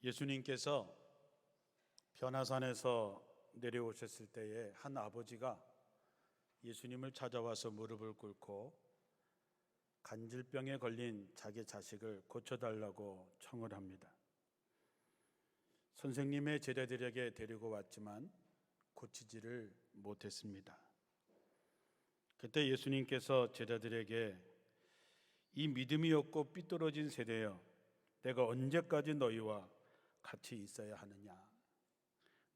예수님께서 변화산에서 내려오셨을 때에 한 아버지가 예수님을 찾아와서 무릎을 꿇고 간질병에 걸린 자기 자식을 고쳐달라고 청을 합니다. 선생님의 제자들에게 데리고 왔지만 고치지를 못했습니다. 그때 예수님께서 제자들에게 이 믿음이 없고 삐뚤어진 세대여, 내가 언제까지 너희와 같이 있어야 하느냐?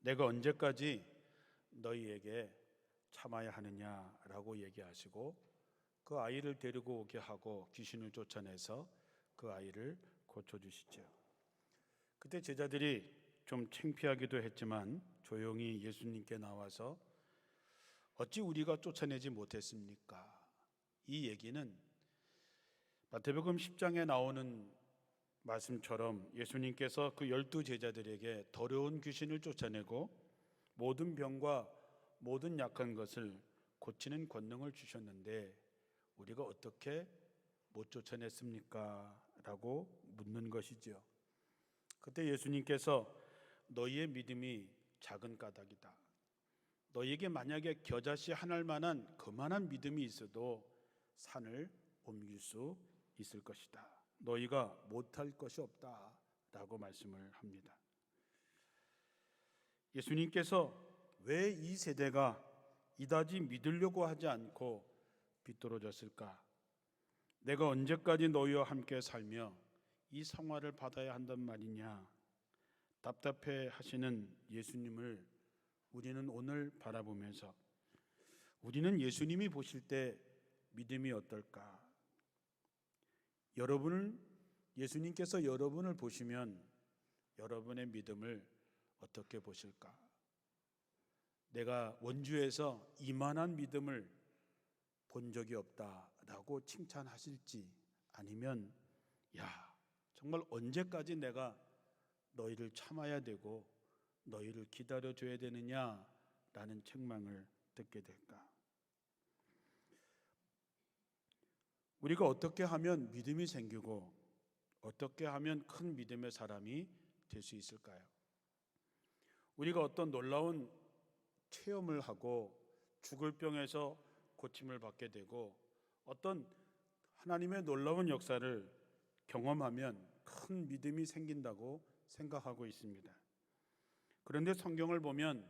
내가 언제까지 너희에게 참아야 하느냐라고 얘기하시고 그 아이를 데리고 오게 하고 귀신을 쫓아내서 그 아이를 고쳐주시죠. 그때 제자들이 좀 창피하기도 했지만 조용히 예수님께 나와서 어찌 우리가 쫓아내지 못했습니까? 이 얘기는 마태복음 10장에 나오는 말씀처럼 예수님께서 그 12 제자들에게 더러운 귀신을 쫓아내고 모든 병과 모든 약한 것을 고치는 권능을 주셨는데 우리가 어떻게 못 쫓아냈습니까? 라고 묻는 것이지요. 그때 예수님께서 너희의 믿음이 작은 까닭이다. 너희에게 만약에 겨자씨 하나일 만한 그만한 믿음이 있어도 산을 옮길 수 있을 것이다. 너희가 못할 것이 없다 라고 말씀을 합니다. 예수님께서 왜 이 세대가 이다지 믿으려고 하지 않고 비뚤어졌을까? 내가 언제까지 너희와 함께 살며 이 성화를 받아야 한단 말이냐? 답답해 하시는 예수님을 우리는 오늘 바라보면서 우리는 예수님이 보실 때 믿음이 어떨까? 예수님께서 여러분을 보시면 여러분의 믿음을 어떻게 보실까? 내가 원주에서 이만한 믿음을 본 적이 없다라고 칭찬하실지 아니면 정말 언제까지 내가 너희를 참아야 되고 너희를 기다려줘야 되느냐라는 책망을 듣게 될까? 우리가 어떻게 하면 믿음이 생기고 어떻게 하면 큰 믿음의 사람이 될 수 있을까요? 우리가 어떤 놀라운 체험을 하고 죽을 병에서 고침을 받게 되고 어떤 하나님의 놀라운 역사를 경험하면 큰 믿음이 생긴다고 생각하고 있습니다. 그런데 성경을 보면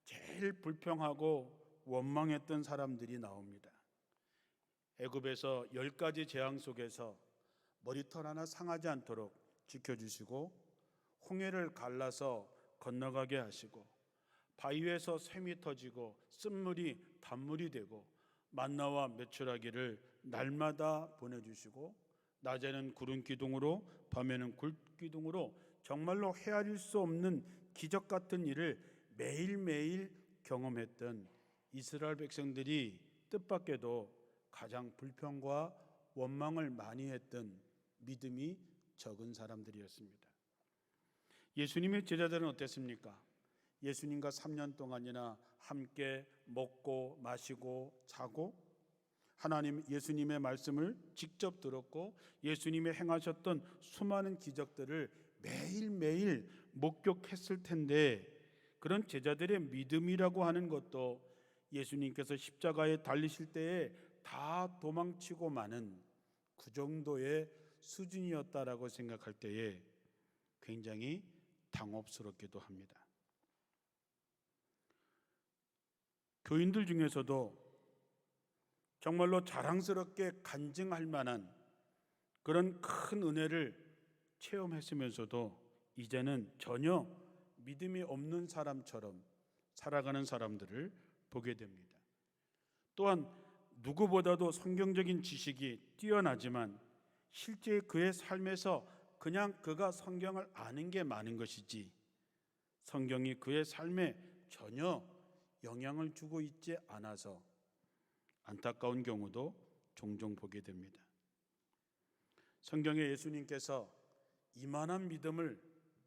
제일 불평하고 원망했던 사람들이 나옵니다. 애굽에서 10가지 재앙 속에서 머리털 하나 상하지 않도록 지켜주시고 홍해를 갈라서 건너가게 하시고 바위에서 샘이 터지고 쓴물이 단물이 되고 만나와 메추라기를 날마다 보내주시고 낮에는 구름 기둥으로 밤에는 굴 기둥으로 정말로 헤아릴 수 없는 기적 같은 일을 매일매일 경험했던 이스라엘 백성들이 뜻밖에도 가장 불평과 원망을 많이 했던 믿음이 적은 사람들이었습니다. 예수님의 제자들은 어땠습니까? 예수님과 3년 동안이나 함께 먹고 마시고 자고 예수님의 말씀을 직접 들었고 예수님이 행하셨던 수많은 기적들을 매일매일 목격했을 텐데 그런 제자들의 믿음이라고 하는 것도 예수님께서 십자가에 달리실 때에 다 도망치고 마는 그 정도의 수준이었다라고 생각할 때에 굉장히 당혹스럽기도 합니다. 교인들 중에서도 정말로 자랑스럽게 간증할 만한 그런 큰 은혜를 체험했으면서도 이제는 전혀 믿음이 없는 사람처럼 살아가는 사람들을 보게 됩니다. 또한 누구보다도 성경적인 지식이 뛰어나지만 실제 그의 삶에서 그냥 그가 성경을 아는 게 많은 것이지 성경이 그의 삶에 전혀 영향을 주고 있지 않아서 안타까운 경우도 종종 보게 됩니다. 성경에 예수님께서 이만한 믿음을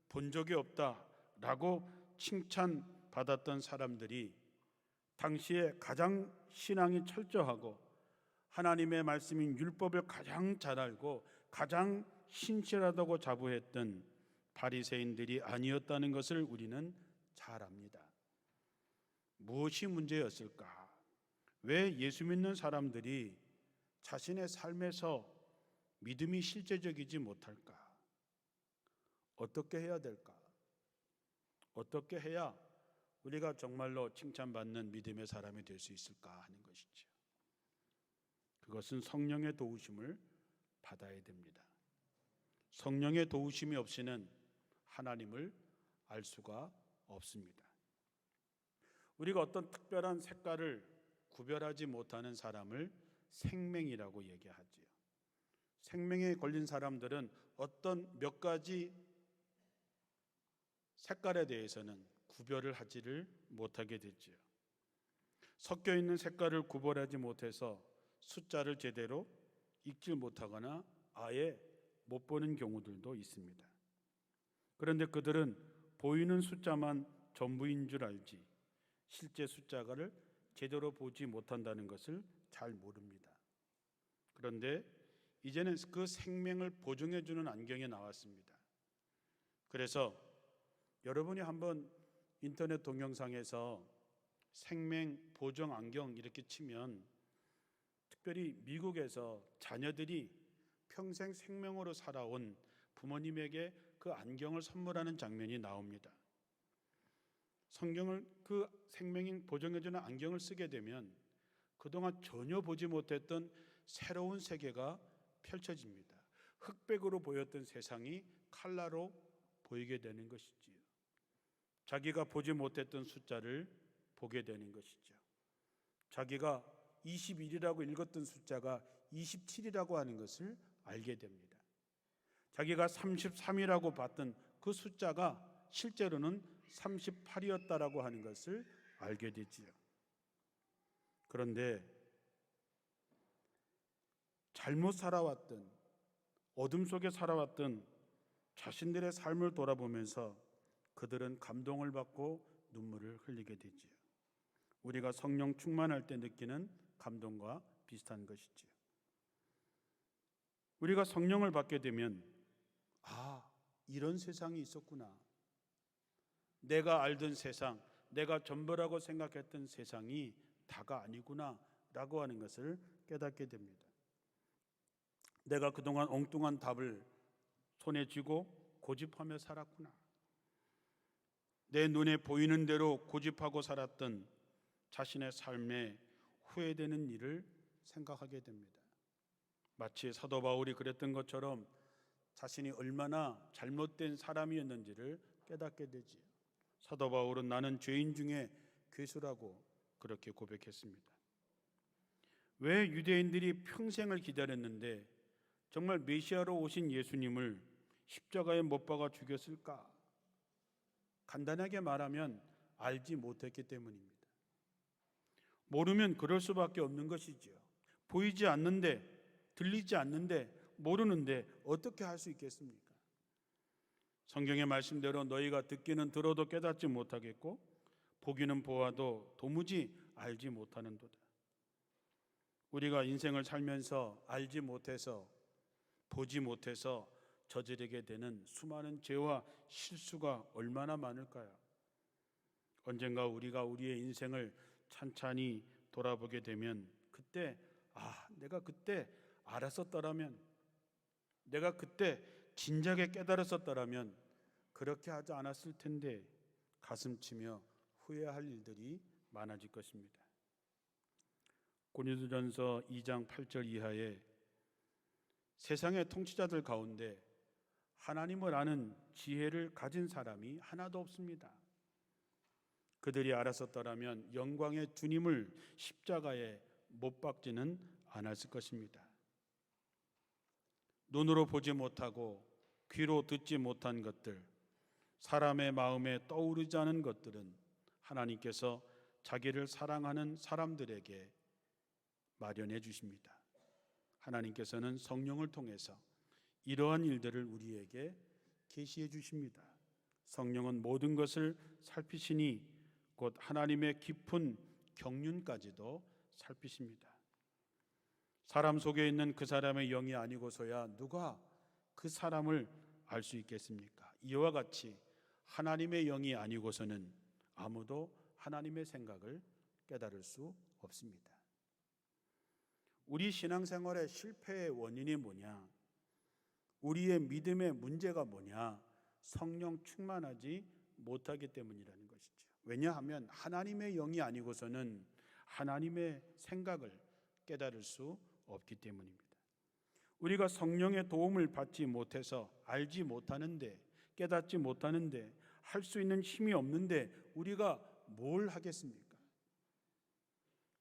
본 적이 없다라고 칭찬받았던 사람들이 당시에 가장 신앙이 철저하고 하나님의 말씀인 율법을 가장 잘 알고 가장 신실하다고 자부했던 바리새인들이 아니었다는 것을 우리는 잘 압니다. 무엇이 문제였을까? 왜 예수 믿는 사람들이 자신의 삶에서 믿음이 실제적이지 못할까? 어떻게 해야 될까? 어떻게 해야 우리가 정말로 칭찬받는 믿음의 사람이 될 수 있을까 하는 것이죠. 그것은 성령의 도우심을 받아야 됩니다. 성령의 도우심이 없이는 하나님을 알 수가 없습니다. 우리가 어떤 특별한 색깔을 구별하지 못하는 사람을 생맹이라고 얘기하지요. 생맹에 걸린 사람들은 어떤 몇 가지 색깔에 대해서는 구별을 하지를 못하게 되지요. 섞여 있는 색깔을 구별하지 못해서 숫자를 제대로 읽지 못하거나 아예 못 보는 경우들도 있습니다. 그런데 그들은 보이는 숫자만 전부인 줄 알지 실제 숫자를 제대로 보지 못한다는 것을 잘 모릅니다. 그런데 이제는 그 생명을 보증해주는 안경이 나왔습니다. 그래서 여러분이 한번 인터넷 동영상에서 생명 보정 안경 이렇게 치면 특별히 미국에서 자녀들이 평생 생명으로 살아온 부모님에게 그 안경을 선물하는 장면이 나옵니다. 성경을 그 생명이 보정해주는 안경을 쓰게 되면 그동안 전혀 보지 못했던 새로운 세계가 펼쳐집니다. 흑백으로 보였던 세상이 칼라로 보이게 되는 것이지요. 자기가 보지 못했던 숫자를 보게 되는 것이죠. 자기가 21이라고 읽었던 숫자가 27이라고 하는 것을 알게 됩니다. 자기가 33이라고 봤던 그 숫자가 실제로는 38이었다라고 하는 것을 알게 되지요. 그런데 잘못 살아왔던 어둠 속에 살아왔던 자신들의 삶을 돌아보면서 그들은 감동을 받고 눈물을 흘리게 되지요. 우리가 성령 충만할 때 느끼는 감동과 비슷한 것이지요. 우리가 성령을 받게 되면 이런 세상이 있었구나. 내가 알던 세상, 내가 전부라고 생각했던 세상이 다가 아니구나 라고 하는 것을 깨닫게 됩니다. 내가 그동안 엉뚱한 답을 손에 쥐고 고집하며 살았구나. 내 눈에 보이는 대로 고집하고 살았던 자신의 삶에 후회되는 일을 생각하게 됩니다. 마치 사도 바울이 그랬던 것처럼 자신이 얼마나 잘못된 사람이었는지를 깨닫게 되지요. 사도 바울은 나는 죄인 중에 괴수라고 그렇게 고백했습니다. 왜 유대인들이 평생을 기다렸는데 정말 메시아로 오신 예수님을 십자가에 못 박아 죽였을까? 간단하게 말하면 알지 못했기 때문입니다. 모르면 그럴 수밖에 없는 것이죠. 보이지 않는데, 들리지 않는데, 모르는데 어떻게 할 수 있겠습니까? 성경의 말씀대로 너희가 듣기는 들어도 깨닫지 못하겠고 보기는 보아도 도무지 알지 못하는도다. 우리가 인생을 살면서 알지 못해서 보지 못해서 저지르게 되는 수많은 죄와 실수가 얼마나 많을까요? 언젠가 우리가 우리의 인생을 찬찬히 돌아보게 되면 그때 내가 그때 알았었더라면, 내가 그때 진작에 깨달았었더라면 그렇게 하지 않았을 텐데 가슴치며 후회할 일들이 많아질 것입니다. 고린도전서 2장 8절 이하에 세상의 통치자들 가운데 하나님을 아는 지혜를 가진 사람이 하나도 없습니다. 그들이 알았었더라면 영광의 주님을 십자가에 못 박지는 않았을 것입니다. 눈으로 보지 못하고 귀로 듣지 못한 것들, 사람의 마음에 떠오르지 않은 것들은 하나님께서 자기를 사랑하는 사람들에게 마련해 주십니다. 하나님께서는 성령을 통해서 이러한 일들을 우리에게 계시해 주십니다. 성령은 모든 것을 살피시니 곧 하나님의 깊은 경륜까지도 살피십니다. 사람 속에 있는 그 사람의 영이 아니고서야 누가 그 사람을 알 수 있겠습니까? 이와 같이 하나님의 영이 아니고서는 아무도 하나님의 생각을 깨달을 수 없습니다. 우리 신앙생활의 실패의 원인이 뭐냐? 우리의 믿음의 문제가 뭐냐? 성령 충만하지 못하기 때문이라는 것이죠. 왜냐하면 하나님의 영이 아니고서는 하나님의 생각을 깨달을 수 없기 때문입니다. 우리가 성령의 도움을 받지 못해서 알지 못하는데, 깨닫지 못하는데, 할 수 있는 힘이 없는데 우리가 뭘 하겠습니까?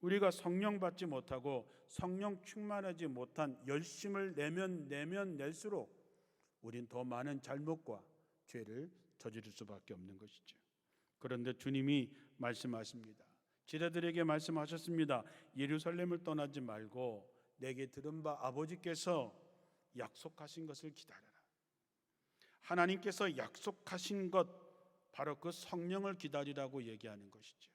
우리가 성령 받지 못하고 성령 충만하지 못한 열심을 내면 낼수록 우린 더 많은 잘못과 죄를 저지를 수밖에 없는 것이죠. 그런데 주님이 말씀하십니다. 제자들에게 말씀하셨습니다. 예루살렘을 떠나지 말고 내게 들은 바 아버지께서 약속하신 것을 기다려라. 하나님께서 약속하신 것, 바로 그 성령을 기다리라고 얘기하는 것이죠.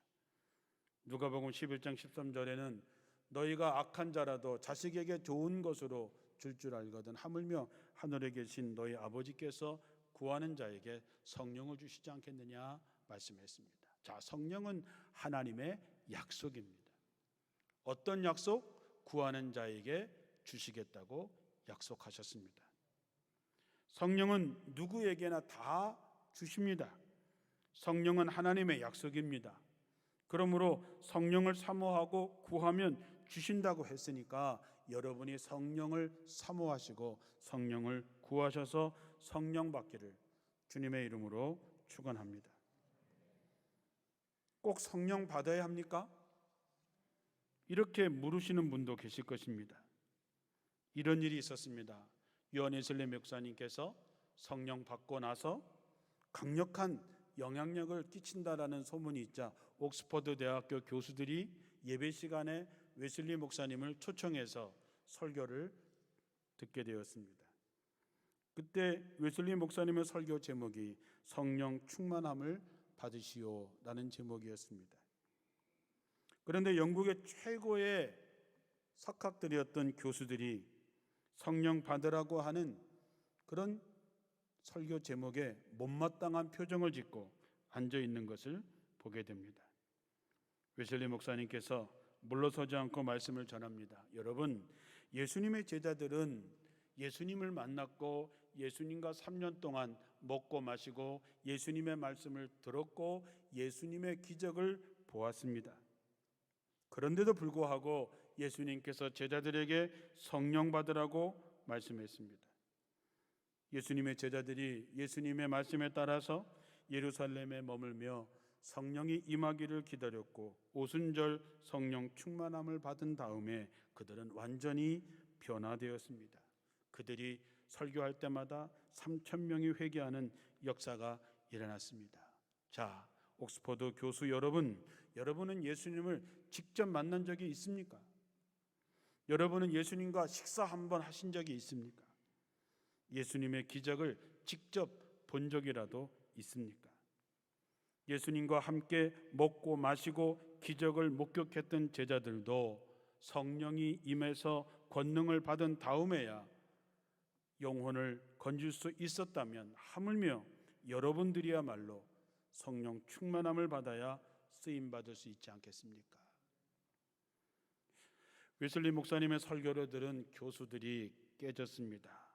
누가복음 11장 13절에는 너희가 악한 자라도 자식에게 좋은 것으로 줄 알거든 하물며 하늘에 계신 너희 아버지께서 구하는 자에게 성령을 주시지 않겠느냐 말씀했습니다. 자, 성령은 하나님의 약속입니다. 어떤 약속? 구하는 자에게 주시겠다고 약속하셨습니다. 성령은 누구에게나 다 주십니다. 성령은 하나님의 약속입니다. 그러므로 성령을 사모하고 구하면 주신다고 했으니까 여러분이 성령을 사모하시고 성령을 구하셔서 성령 받기를 주님의 이름으로 축원합니다. 꼭 성령 받아야 합니까? 이렇게 물으시는 분도 계실 것입니다. 이런 일이 있었습니다. 요한 웨슬리 목사님께서 성령 받고 나서 강력한 영향력을 끼친다라는 소문이 있자 옥스퍼드 대학교 교수들이 예배 시간에 웨슬리 목사님을 초청해서 설교를 듣게 되었습니다. 그때 웨슬리 목사님의 설교 제목이 성령 충만함을 받으시오라는 제목이었습니다. 그런데 영국의 최고의 석학들이었던 교수들이 성령 받으라고 하는 그런 설교 제목에 못마땅한 표정을 짓고 앉아 있는 것을 보게 됩니다. 웨슬리 목사님께서 물러서지 않고 말씀을 전합니다. 여러분, 예수님의 제자들은 예수님을 만났고 예수님과 3년 동안 먹고 마시고 예수님의 말씀을 들었고 예수님의 기적을 보았습니다. 그런데도 불구하고 예수님께서 제자들에게 성령 받으라고 말씀했습니다. 예수님의 제자들이 예수님의 말씀에 따라서 예루살렘에 머물며 성령이 임하기를 기다렸고 오순절 성령 충만함을 받은 다음에 그들은 완전히 변화되었습니다. 그들이 설교할 때마다 3,000명이 회개하는 역사가 일어났습니다. 자, 옥스퍼드 교수 여러분, 여러분은 예수님을 직접 만난 적이 있습니까? 여러분은 예수님과 식사 한번 하신 적이 있습니까? 예수님의 기적을 직접 본 적이라도 있습니까? 예수님과 함께 먹고 마시고 기적을 목격했던 제자들도 성령이 임해서 권능을 받은 다음에야 영혼을 건질 수 있었다면 하물며 여러분들이야말로 성령 충만함을 받아야 쓰임 받을 수 있지 않겠습니까? 웨슬리 목사님의 설교를 들은 교수들이 깨졌습니다.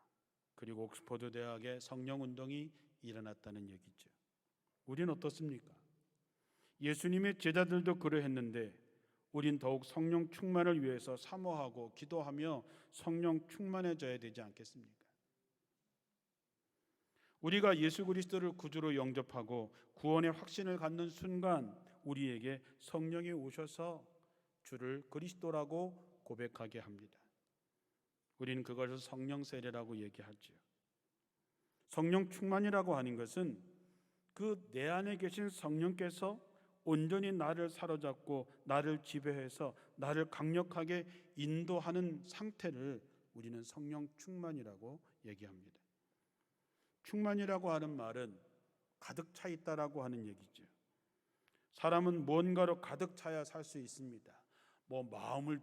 그리고 옥스퍼드 대학의 성령 운동이 일어났다는 얘기죠. 우리는 어떻습니까? 예수님의 제자들도 그러했는데 우린 더욱 성령 충만을 위해서 사모하고 기도하며 성령 충만해져야 되지 않겠습니까? 우리가 예수 그리스도를 구주로 영접하고 구원의 확신을 갖는 순간 우리에게 성령이 오셔서 주를 그리스도라고 고백하게 합니다. 우리는 그것을 성령 세례라고 얘기하죠. 성령 충만이라고 하는 것은 그 내 안에 계신 성령께서 온전히 나를 사로잡고 나를 지배해서 나를 강력하게 인도하는 상태를 우리는 성령 충만이라고 얘기합니다. 충만이라고 하는 말은 가득 차 있다라고 하는 얘기죠. 사람은 뭔가로 가득 차야 살 수 있습니다. 마음을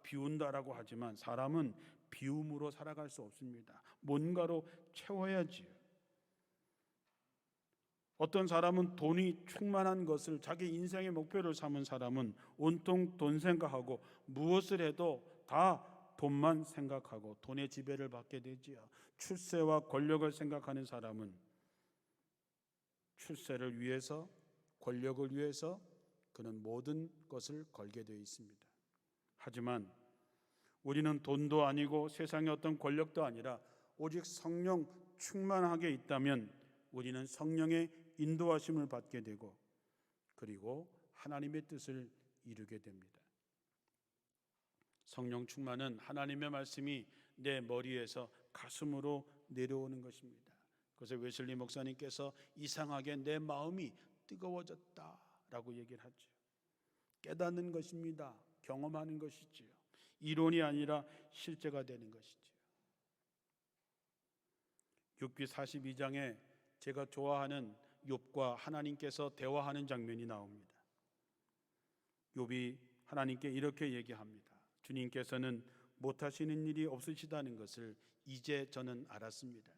비운다라고 하지만 사람은 비움으로 살아갈 수 없습니다. 뭔가로 채워야지요. 어떤 사람은 돈이 충만한 것을 자기 인생의 목표를 삼은 사람은 온통 돈 생각하고 무엇을 해도 다 돈만 생각하고 돈의 지배를 받게 되지요. 출세와 권력을 생각하는 사람은 출세를 위해서, 권력을 위해서 그는 모든 것을 걸게 되어 있습니다. 하지만 우리는 돈도 아니고 세상의 어떤 권력도 아니라 오직 성령 충만하게 있다면 우리는 성령의 인도하심을 받게 되고 그리고 하나님의 뜻을 이루게 됩니다. 성령 충만은 하나님의 말씀이 내 머리에서 가슴으로 내려오는 것입니다. 그래서 웨슬리 목사님께서 이상하게 내 마음이 뜨거워졌다라고 얘기를 하죠. 깨닫는 것입니다. 경험하는 것이지요. 이론이 아니라 실제가 되는 것이지요. 욥기 42장에 제가 좋아하는 욥과 하나님께서 대화하는 장면이 나옵니다. 욥이 하나님께 이렇게 얘기합니다. 주님께서는 못하시는 일이 없으시다는 것을 이제 저는 알았습니다.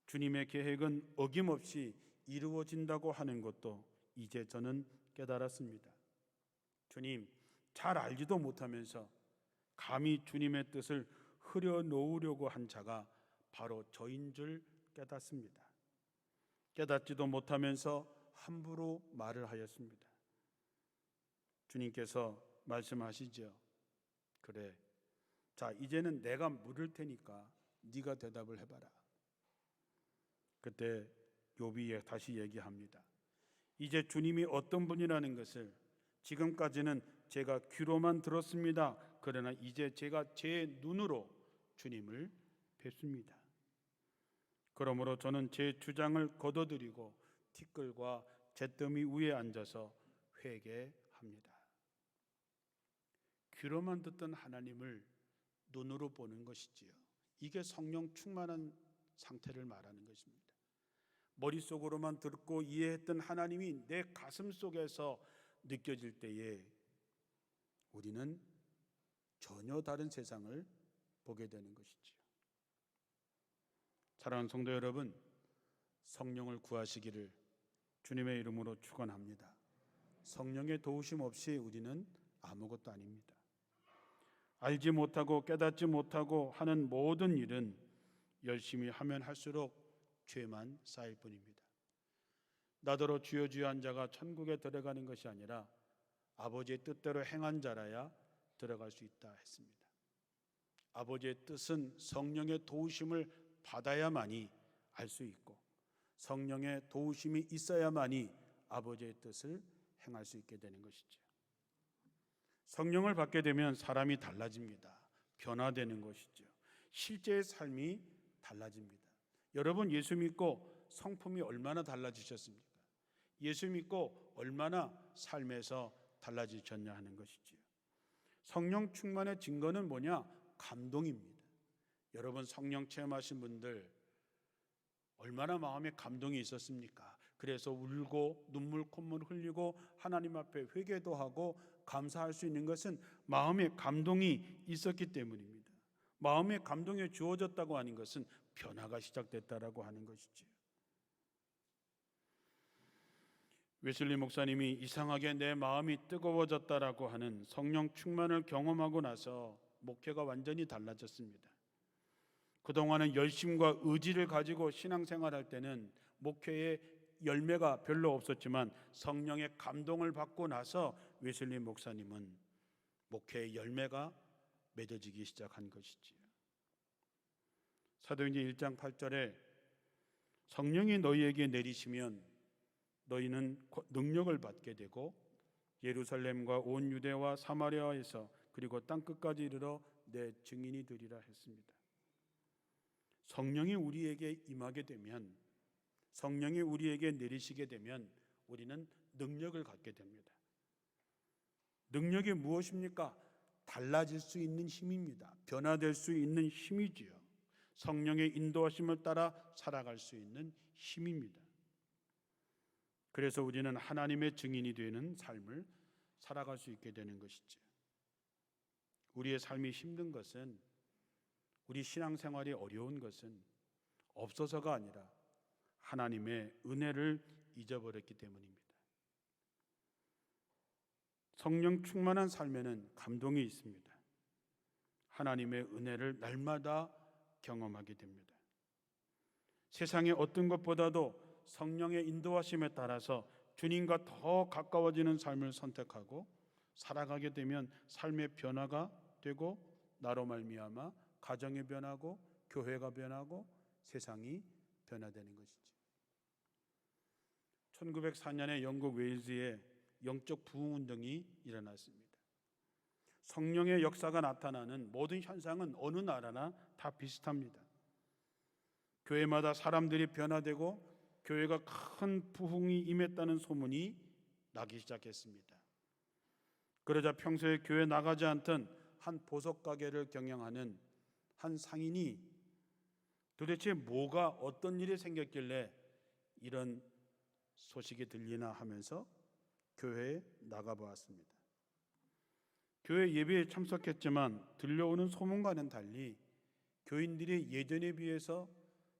주님의 계획은 어김없이 이루어진다고 하는 것도 이제 저는 깨달았습니다. 주님, 잘 알지도 못하면서 감히 주님의 뜻을 흐려놓으려고 한 자가 바로 저인 줄 깨닫습니다. 깨닫지도 못하면서 함부로 말을 하였습니다. 주님께서 말씀하시죠. 그래, 자 이제는 내가 물을 테니까 네가 대답을 해봐라. 그때 욥이 다시 얘기합니다. 이제 주님이 어떤 분이라는 것을 지금까지는 제가 귀로만 들었습니다. 그러나 이제 제가 제 눈으로 주님을 뵙습니다. 그러므로 저는 제 주장을 거둬들이고 티끌과 잿더미 위에 앉아서 회개합니다. 귀로만 듣던 하나님을 눈으로 보는 것이지요. 이게 성령 충만한 상태를 말하는 것입니다. 머릿속으로만 듣고 이해했던 하나님이 내 가슴 속에서 느껴질 때에 우리는 전혀 다른 세상을 보게 되는 것이지요. 사랑하는 성도 여러분, 성령을 구하시기를 주님의 이름으로 축원합니다. 성령의 도우심 없이 우리는 아무것도 아닙니다. 알지 못하고 깨닫지 못하고 하는 모든 일은 열심히 하면 할수록 죄만 쌓일 뿐입니다. 나더러 주여 주여 한 자가 천국에 들어가는 것이 아니라 아버지의 뜻대로 행한 자라야 들어갈 수 있다 했습니다. 아버지의 뜻은 성령의 도우심을 받아야만이 알 수 있고 성령의 도우심이 있어야만이 아버지의 뜻을 행할 수 있게 되는 것이죠. 성령을 받게 되면 사람이 달라집니다. 변화되는 것이죠. 실제의 삶이 달라집니다. 여러분 예수 믿고 성품이 얼마나 달라지셨습니까? 예수 믿고 얼마나 삶에서 달라지셨냐 하는 것이지요. 성령 충만의 증거는 뭐냐? 감동입니다. 여러분 성령 체험하신 분들 얼마나 마음에 감동이 있었습니까? 그래서 울고 눈물 콧물 흘리고 하나님 앞에 회개도 하고 감사할 수 있는 것은 마음에 감동이 있었기 때문입니다. 마음에 감동이 주어졌다고 하는 것은 변화가 시작됐다라고 하는 것이지요. 웨슬리 목사님이 이상하게 내 마음이 뜨거워졌다라고 하는 성령 충만을 경험하고 나서 목회가 완전히 달라졌습니다. 그동안은 열심과 의지를 가지고 신앙생활할 때는 목회에 열매가 별로 없었지만 성령의 감동을 받고 나서 웨슬리 목사님은 목회의 열매가 맺어지기 시작한 것이지요. 사도행전 1장 8절에 성령이 너희에게 내리시면 너희는 능력을 받게 되고 예루살렘과 온 유대와 사마리아에서 그리고 땅끝까지 이르러 내 증인이 되리라 했습니다. 성령이 우리에게 임하게 되면, 성령이 우리에게 내리시게 되면 우리는 능력을 갖게 됩니다. 능력이 무엇입니까? 달라질 수 있는 힘입니다. 변화될 수 있는 힘이지요. 성령의 인도하심을 따라 살아갈 수 있는 힘입니다. 그래서 우리는 하나님의 증인이 되는 삶을 살아갈 수 있게 되는 것이죠. 우리의 삶이 힘든 것은, 우리 신앙생활이 어려운 것은 없어서가 아니라 하나님의 은혜를 잊어버렸기 때문입니다. 성령 충만한 삶에는 감동이 있습니다. 하나님의 은혜를 날마다 경험하게 됩니다. 세상의 어떤 것보다도 성령의 인도하심에 따라서 주님과 더 가까워지는 삶을 선택하고 살아가게 되면 삶의 변화가 되고 나로 말미암아 가정이 변하고 교회가 변하고 세상이 변화되는 것이죠. 1904년에 영국 웨일즈에 영적 부흥 운동이 일어났습니다. 성령의 역사가 나타나는 모든 현상은 어느 나라나 다 비슷합니다. 교회마다 사람들이 변화되고 교회가 큰 부흥이 임했다는 소문이 나기 시작했습니다. 그러자 평소에 교회 나가지 않던 한 보석 가게를 경영하는 한 상인이 도대체 뭐가 어떤 일이 생겼길래 이런 소식이 들리나 하면서 교회에 나가보았습니다. 교회 예배에 참석했지만 들려오는 소문과는 달리 교인들이 예전에 비해서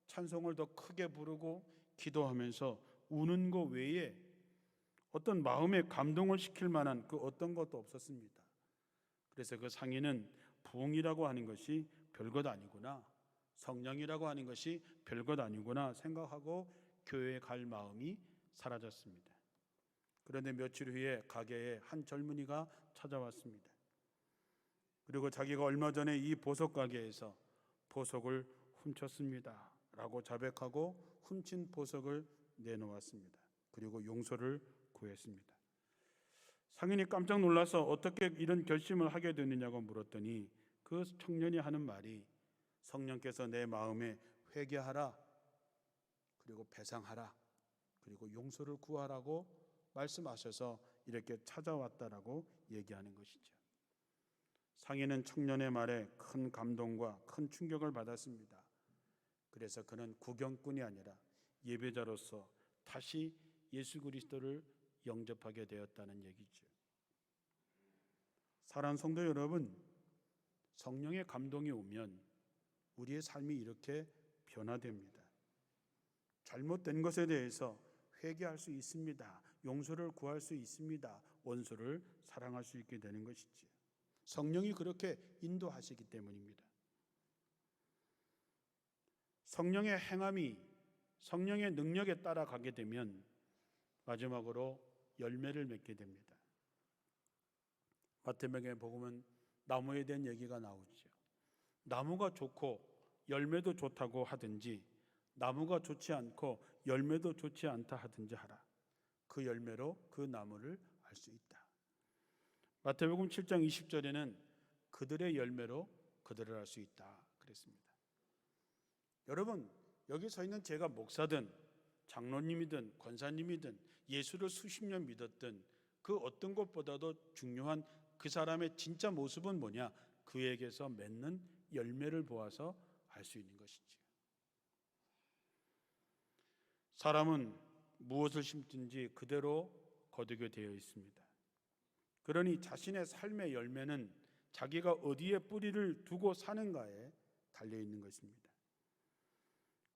찬송을 더 크게 부르고 기도하면서 우는 것 외에 어떤 마음에 감동을 시킬 만한 그 어떤 것도 없었습니다. 그래서 그 상인은 부흥이라고 하는 것이 별것 아니구나, 성령이라고 하는 것이 별것 아니구나 생각하고 교회에 갈 마음이 사라졌습니다. 그런데 며칠 후에 가게에 한 젊은이가 찾아왔습니다. 그리고 자기가 얼마 전에 이 보석 가게에서 보석을 훔쳤습니다 라고 자백하고 훔친 보석을 내놓았습니다. 그리고 용서를 구했습니다. 상인이 깜짝 놀라서 어떻게 이런 결심을 하게 됐느냐고 물었더니 그 청년이 하는 말이 성령께서 내 마음에 회개하라, 그리고 배상하라, 그리고 용서를 구하라고 말씀하셔서 이렇게 찾아왔다라고 얘기하는 것이죠. 상인은 청년의 말에 큰 감동과 큰 충격을 받았습니다. 그래서 그는 구경꾼이 아니라 예배자로서 다시 예수 그리스도를 영접하게 되었다는 얘기죠. 사랑하는 성도 여러분, 성령의 감동이 오면 우리의 삶이 이렇게 변화됩니다. 잘못된 것에 대해서 회개할 수 있습니다. 용서를 구할 수 있습니다. 원수를 사랑할 수 있게 되는 것이지. 성령이 그렇게 인도하시기 때문입니다. 성령의 행함이 성령의 능력에 따라가게 되면 마지막으로 열매를 맺게 됩니다. 마태복음에 보면 나무에 대한 얘기가 나오죠. 나무가 좋고 열매도 좋다고 하든지 나무가 좋지 않고 열매도 좋지 않다 하든지 하라. 그 열매로 그 나무를 알 수 있다. 마태복음 7장 20절에는 그들의 열매로 그들을 알 수 있다 그랬습니다. 여러분, 여기 서 있는 제가 목사든 장로님이든 권사님이든 예수를 수십 년 믿었던 그 어떤 것보다도 중요한 그 사람의 진짜 모습은 뭐냐? 그에게서 맺는 열매를 보아서 알 수 있는 것이지요. 사람은 무엇을 심든지 그대로 거두게 되어 있습니다. 그러니 자신의 삶의 열매는 자기가 어디에 뿌리를 두고 사는가에 달려 있는 것입니다.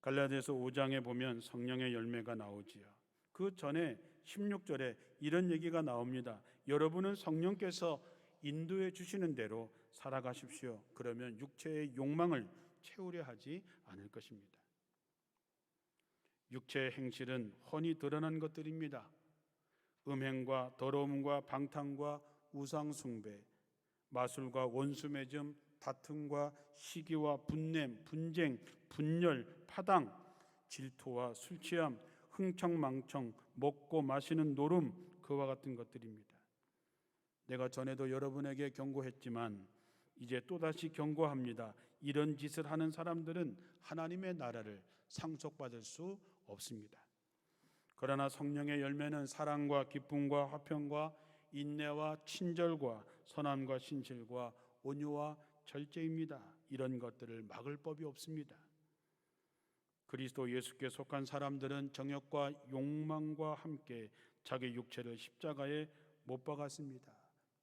갈라디아서 5장에 보면 성령의 열매가 나오지요. 그 전에 16절에 이런 얘기가 나옵니다. 여러분은 성령께서 인도해 주시는 대로 살아가십시오. 그러면 육체의 욕망을 채우려 하지 않을 것입니다. 육체의 행실은 훤히 드러난 것들입니다. 음행과 더러움과 방탕과 우상숭배, 마술과 원수매점, 다툼과 시기와 분냄, 분쟁, 분열, 파당, 질투와 술취함, 흥청망청, 먹고 마시는 노름, 그와 같은 것들입니다. 내가 전에도 여러분에게 경고했지만 이제 또다시 경고합니다. 이런 짓을 하는 사람들은 하나님의 나라를 상속받을 수 없습니다. 그러나 성령의 열매는 사랑과 기쁨과 화평과 인내와 친절과 선함과 신실과 온유와 절제입니다. 이런 것들을 막을 법이 없습니다. 그리스도 예수께 속한 사람들은 정욕과 욕망과 함께 자기 육체를 십자가에 못 박았습니다.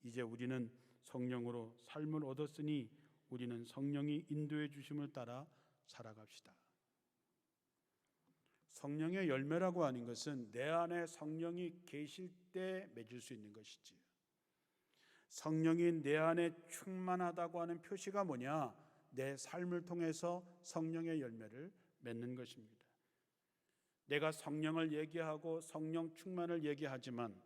이제 우리는 성령으로 삶을 얻었으니 우리는 성령이 인도해 주심을 따라 살아갑시다. 성령의 열매라고 하는 것은 내 안에 성령이 계실 때 맺을 수 있는 것이지요. 성령이 내 안에 충만하다고 하는 표시가 뭐냐? 내 삶을 통해서 성령의 열매를 맺는 것입니다. 내가 성령을 얘기하고 성령 충만을 얘기하지만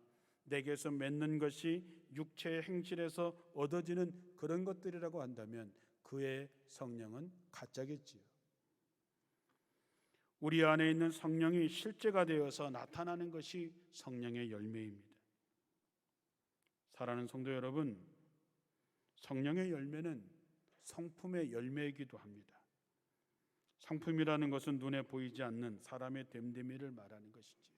내게서 맺는 것이 육체의 행실에서 얻어지는 그런 것들이라고 한다면 그의 성령은 가짜겠지요. 우리 안에 있는 성령이 실제가 되어서 나타나는 것이 성령의 열매입니다. 사랑하는 성도 여러분, 성령의 열매는 성품의 열매이기도 합니다. 성품이라는 것은 눈에 보이지 않는 사람의 됨됨이를 말하는 것이지요.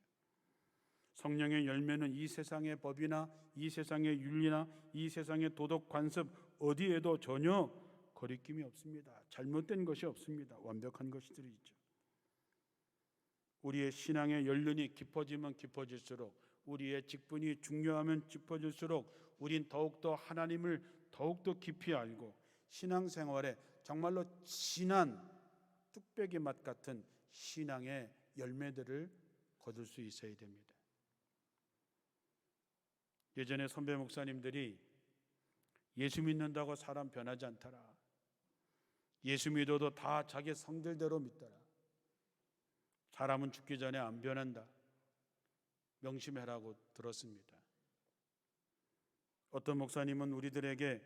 성령의 열매는 이 세상의 법이나 이 세상의 윤리나 이 세상의 도덕 관습 어디에도 전혀 거리낌이 없습니다. 잘못된 것이 없습니다. 완벽한 것들이 있죠. 우리의 신앙의 연륜이 깊어지면 깊어질수록, 우리의 직분이 중요하면 깊어질수록 우린 더욱더 하나님을 더욱더 깊이 알고 신앙생활에 정말로 진한 뚝배기 맛 같은 신앙의 열매들을 거둘 수 있어야 됩니다. 예전에 선배 목사님들이 예수 믿는다고 사람 변하지 않더라, 예수 믿어도 다 자기 성질대로 믿더라, 사람은 죽기 전에 안 변한다, 명심해라고 들었습니다. 어떤 목사님은 우리들에게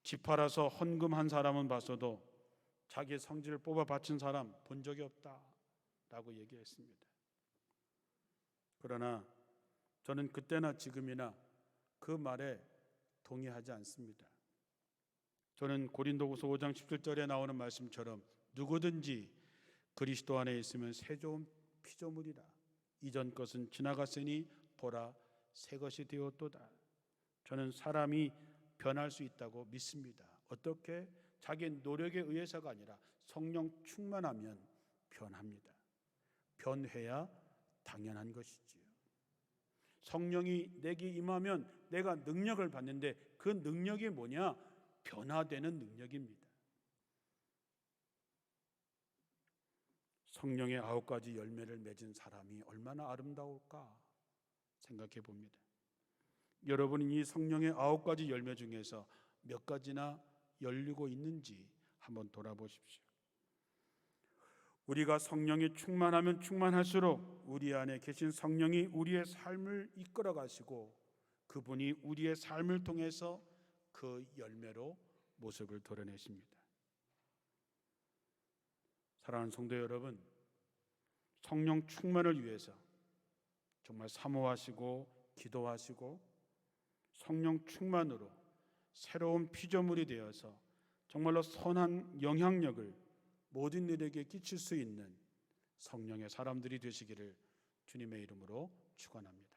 집 팔아서 헌금한 사람은 봤어도 자기 성질을 뽑아 바친 사람 본 적이 없다라고 얘기했습니다. 그러나 저는 그때나 지금이나 그 말에 동의하지 않습니다. 저는 고린도후서 5장 17절에 나오는 말씀처럼 누구든지 그리스도 안에 있으면 새 좋은 피조물이라, 이전 것은 지나갔으니 보라 새 것이 되었도다. 저는 사람이 변할 수 있다고 믿습니다. 어떻게? 자기 노력에 의해서가 아니라 성령 충만하면 변합니다. 변해야 당연한 것이지요. 성령이 내게 임하면 내가 능력을 받는데 그 능력이 뭐냐? 변화되는 능력입니다. 성령의 9가지 열매를 맺은 사람이 얼마나 아름다울까 생각해 봅니다. 여러분이 이 성령의 9가지 열매 중에서 몇 가지나 열리고 있는지 한번 돌아보십시오. 우리가 성령이 충만하면 충만할수록 우리 안에 계신 성령이 우리의 삶을 이끌어 가시고 그분이 우리의 삶을 통해서 그 열매로 모습을 드러내십니다. 사랑하는 성도 여러분, 성령 충만을 위해서 정말 사모하시고 기도하시고 성령 충만으로 새로운 피조물이 되어서 정말로 선한 영향력을 모든 일에게 끼칠 수 있는 성령의 사람들이 되시기를 주님의 이름으로 축원합니다.